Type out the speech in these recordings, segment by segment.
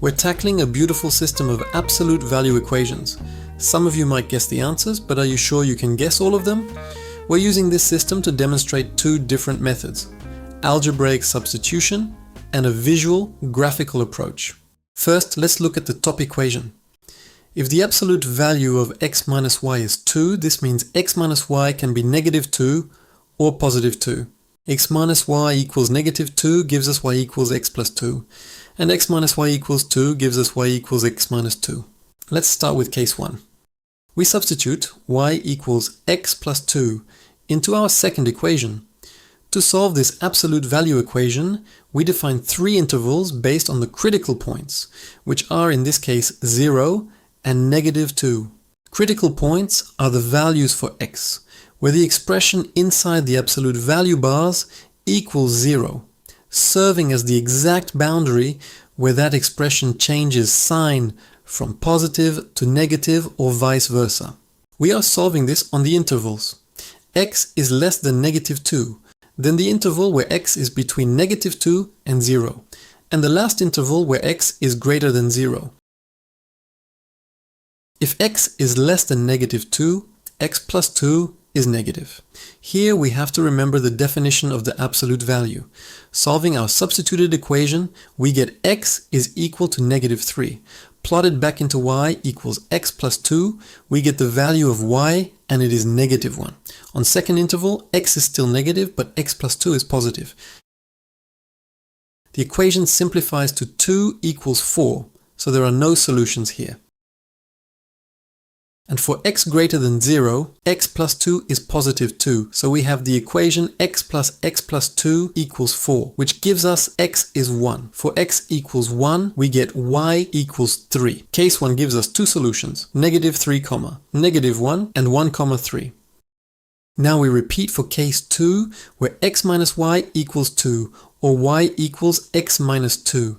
We're tackling a beautiful system of absolute value equations. Some of you might guess the answers, but are you sure you can guess all of them? We're using this system to demonstrate two different methods: algebraic substitution and a visual, graphical approach. First, let's look at the top equation. If the absolute value of x minus y is 2, this means x minus y can be negative 2 or positive 2. X minus y equals negative 2 gives us y equals x plus 2. And x minus y equals 2 gives us y equals x minus 2. Let's start with case 1. We substitute y equals x plus 2 into our second equation. To solve this absolute value equation, we define three intervals based on the critical points, which are in this case 0 and negative 2. Critical points are the values for x, where the expression inside the absolute value bars equals 0, serving as the exact boundary where that expression changes sign from positive to negative or vice versa. We are solving this on the intervals. X is less than negative 2, then the interval where x is between negative 2 and 0, and the last interval where x is greater than 0. If x is less than negative 2, x plus 2 is negative. Here we have to remember the definition of the absolute value. Solving our substituted equation, we get x is equal to negative 3. Plotted back into y equals x plus 2, we get the value of y, and it is negative 1. On second interval, x is still negative, but x plus 2 is positive. The equation simplifies to 2 equals 4, so there are no solutions here. And for x greater than 0, x plus 2 is positive 2, so we have the equation x plus 2 equals 4, which gives us x is 1. For x equals 1, we get y equals 3. Case 1 gives us two solutions, negative 3, negative 1, and 1, 3. Now we repeat for case 2, where x minus y equals 2, or y equals x minus 2.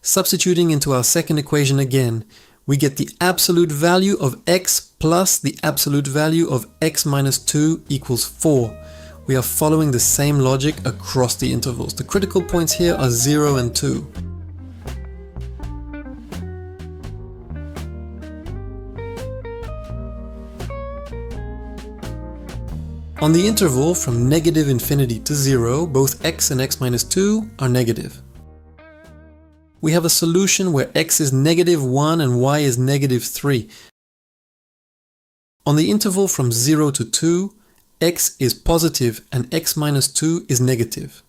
Substituting into our second equation again, we get the absolute value of x plus the absolute value of x minus 2 equals 4. We are following the same logic across the intervals. The critical points here are 0 and 2. On the interval from negative infinity to 0, both x and x minus 2 are negative. We have a solution where x is negative 1 and y is negative 3. On the interval from 0 to 2, x is positive and x minus 2 is negative.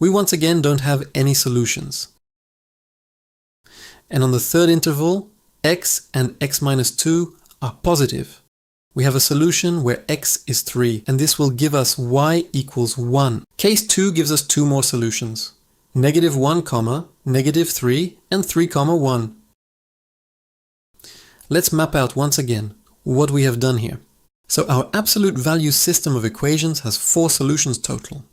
We once again don't have any solutions. And on the third interval, x and x minus 2 are positive. We have a solution where x is 3, and this will give us y equals 1. Case 2 gives us two more solutions, negative 1, negative 3, and 3, 1. Let's map out once again what we have done here. So our absolute value system of equations has 4 solutions total.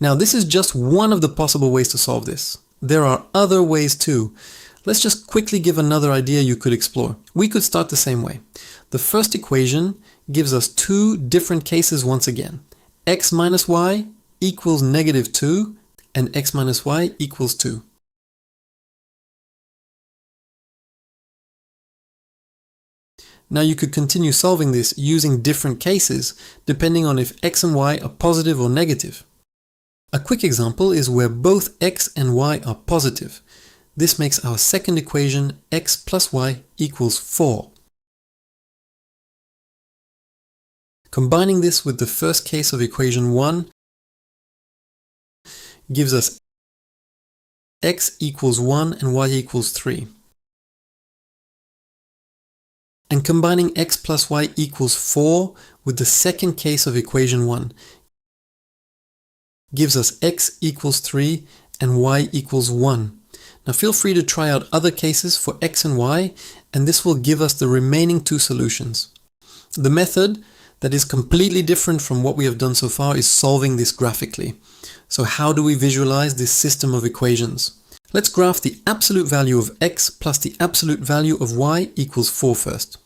Now this is just one of the possible ways to solve this. There are other ways too. Let's just quickly give another idea you could explore. We could start the same way. The first equation gives us two different cases once again. X minus y equals negative 2 and x minus y equals 2. Now you could continue solving this using different cases depending on if x and y are positive or negative. A quick example is where both x and y are positive. This makes our second equation x plus y equals 4. Combining this with the first case of equation 1 gives us x equals 1 and y equals 3. And combining x plus y equals 4 with the second case of equation 1 gives us x equals 3 and y equals 1. Now feel free to try out other cases for x and y, and this will give us the remaining two solutions. The method that is completely different from what we have done so far is solving this graphically. So how do we visualize this system of equations? Let's graph the absolute value of x plus the absolute value of y equals 4 first.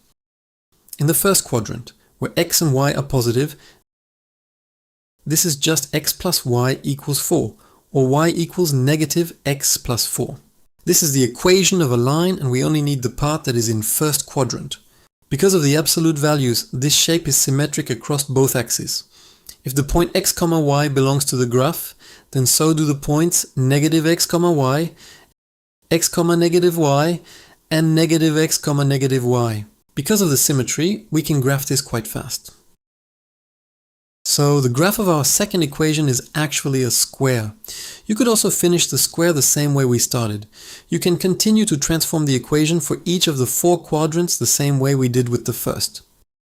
In the first quadrant, where x and y are positive, this is just x plus y equals 4. or y equals negative x plus 4. This is the equation of a line, and we only need the part that is in first quadrant. Because of the absolute values, this shape is symmetric across both axes. If the point x, y belongs to the graph, then so do the points negative x, y, x, negative y, and negative x, negative y. Because of the symmetry, we can graph this quite fast. So the graph of our second equation is actually a square. You could also finish the square the same way we started. You can continue to transform the equation for each of the 4 quadrants the same way we did with the first.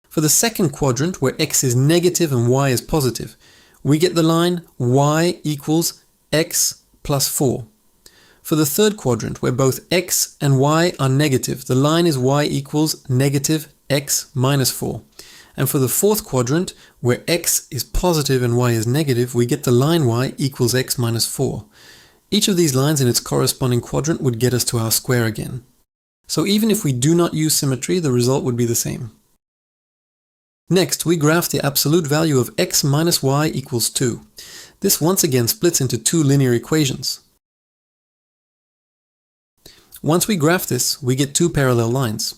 For the second quadrant, where x is negative and y is positive, we get the line y equals x plus 4. For the third quadrant, where both x and y are negative, the line is y equals negative x minus 4. And for the fourth quadrant, where x is positive and y is negative, we get the line y equals x minus 4. Each of these lines in its corresponding quadrant would get us to our square again. So even if we do not use symmetry, the result would be the same. Next, we graph the absolute value of x minus y equals 2. This once again splits into 2 linear equations. Once we graph this, we get 2 parallel lines.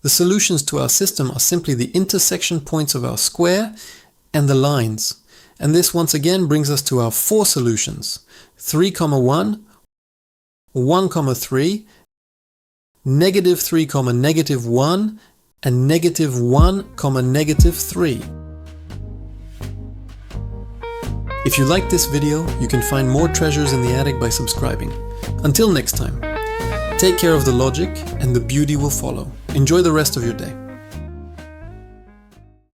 The solutions to our system are simply the intersection points of our square and the lines. And this once again brings us to our 4 solutions: 3, 1, 1, 3, negative 3, negative 1, and negative 1, negative 3. If you liked this video, you can find more treasures in the attic by subscribing. Until next time, take care of the logic and the beauty will follow. Enjoy the rest of your day.